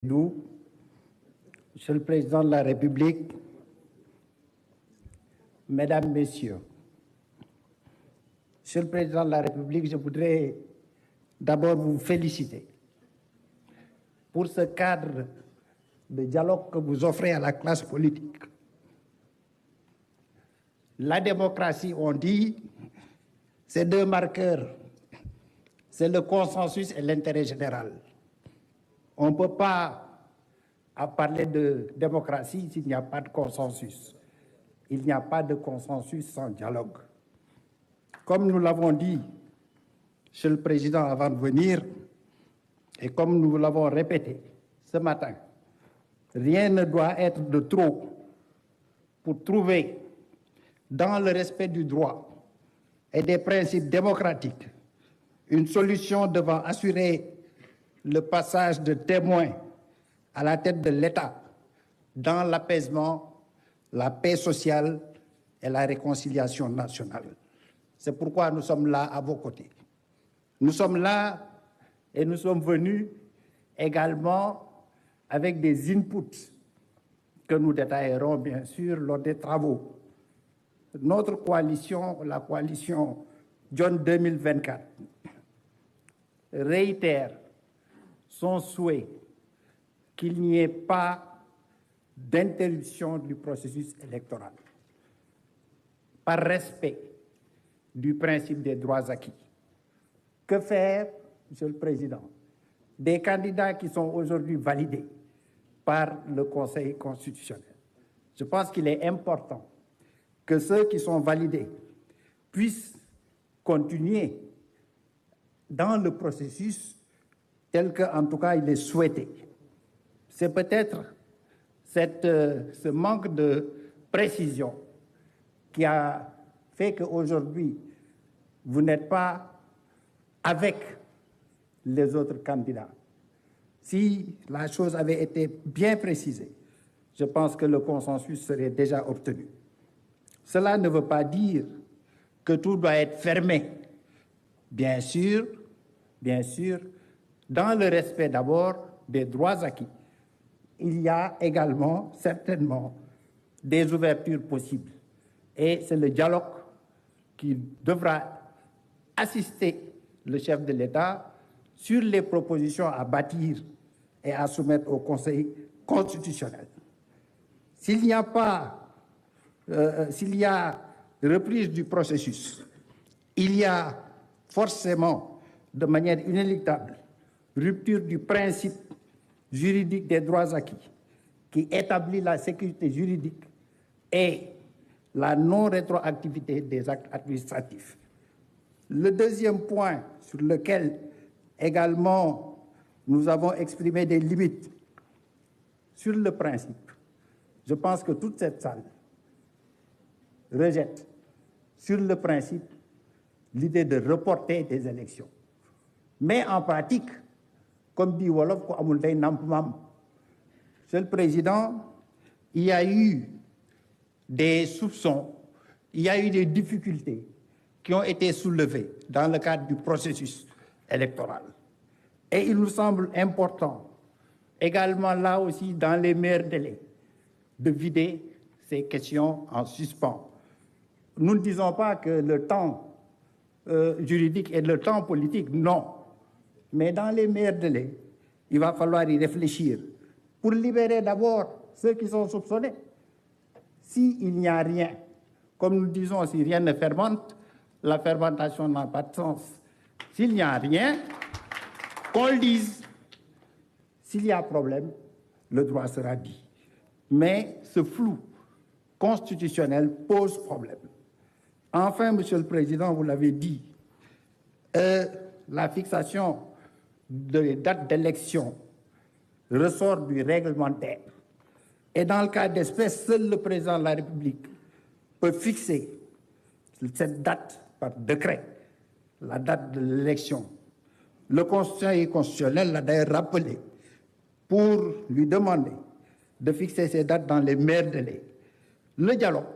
Nous, Monsieur le Président de la République, Mesdames, Messieurs, Monsieur le Président de la République, je voudrais d'abord vous féliciter pour ce cadre de dialogue que vous offrez à la classe politique. La démocratie, on dit, c'est deux marqueurs, c'est le consensus et l'intérêt général. On ne peut pas parler de démocratie s'il n'y a pas de consensus. Il n'y a pas de consensus sans dialogue. Comme nous l'avons dit, Monsieur le Président, avant de venir, et comme nous l'avons répété ce matin, rien ne doit être de trop pour trouver, dans le respect du droit et des principes démocratiques, une solution devant assurer le passage de témoins à la tête de l'État dans l'apaisement, la paix sociale et la réconciliation nationale. C'est pourquoi nous sommes là à vos côtés. Nous sommes là et nous sommes venus également avec des inputs que nous détaillerons bien sûr lors des travaux. Notre coalition, la coalition John 2024, réitère son souhait qu'il n'y ait pas d'interruption du processus électoral, par respect du principe des droits acquis. Que faire, Monsieur le Président, des candidats qui sont aujourd'hui validés par le Conseil constitutionnel? Je pense qu'il est important que ceux qui sont validés puissent continuer dans le processus tel qu'en tout cas il est souhaité. C'est peut-être ce manque de précision qui a fait qu'aujourd'hui, vous n'êtes pas avec les autres candidats. Si la chose avait été bien précisée, je pense que le consensus serait déjà obtenu. Cela ne veut pas dire que tout doit être fermé. Bien sûr, dans le respect d'abord des droits acquis. Il y a également, certainement, des ouvertures possibles. Et c'est le dialogue qui devra assister le chef de l'État sur les propositions à bâtir et à soumettre au Conseil constitutionnel. S'il y a reprise du processus, il y a forcément, de manière inéluctable, rupture du principe juridique des droits acquis qui établit la sécurité juridique et la non-rétroactivité des actes administratifs. Le deuxième point sur lequel également nous avons exprimé des limites, sur le principe, je pense que toute cette salle rejette sur le principe l'idée de reporter des élections. Mais en pratique, comme dit Wolof, Monsieur le Président, il y a eu des soupçons, il y a eu des difficultés qui ont été soulevées dans le cadre du processus électoral. Et il nous semble important, également là aussi dans les meilleurs délais, de vider ces questions en suspens. Nous ne disons pas que le temps juridique et le temps politique, non. Mais dans les meilleurs délais, il va falloir y réfléchir pour libérer d'abord ceux qui sont soupçonnés. S'il n'y a rien, comme nous disons, si rien ne fermente, la fermentation n'a pas de sens. S'il n'y a rien, qu'on le dise. S'il y a problème, le droit sera dit. Mais ce flou constitutionnel pose problème. Enfin, Monsieur le Président, vous l'avez dit, la fixation des dates d'élection ressort du réglementaire. Et dans le cas d'espèce, seul le Président de la République peut fixer cette date par décret, la date de l'élection. Le Conseil constitutionnel l'a d'ailleurs rappelé pour lui demander de fixer ces dates dans les meilleurs délais. Le dialogue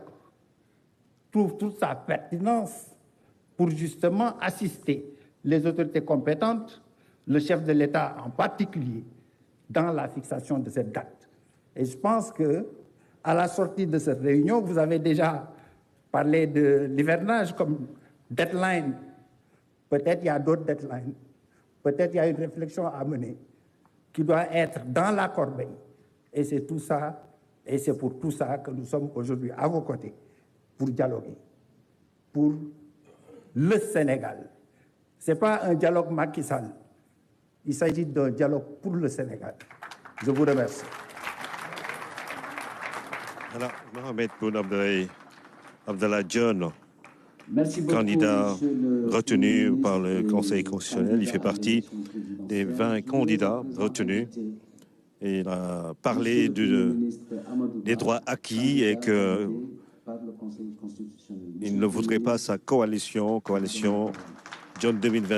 trouve toute sa pertinence pour justement assister les autorités compétentes, le chef de l'État en particulier, dans la fixation de cette date. Et je pense que à la sortie de cette réunion, vous avez déjà parlé de l'hivernage comme deadline. Peut-être il y a d'autres deadlines. Peut-être il y a une réflexion à mener qui doit être dans la corbeille. Et c'est tout ça, et c'est pour tout ça que nous sommes aujourd'hui à vos côtés pour dialoguer, pour le Sénégal. Ce n'est pas un dialogue Macky Sall. Il s'agit d'un dialogue pour le Sénégal. Je vous remercie. Alors, Mohamed Boun Abdallah Dionne, beaucoup, candidat retenu par le Conseil constitutionnel. Il fait partie des 20 candidats retenus. Et il a parlé des droits acquis et qu'il ne voudrait pas sa coalition John 2020.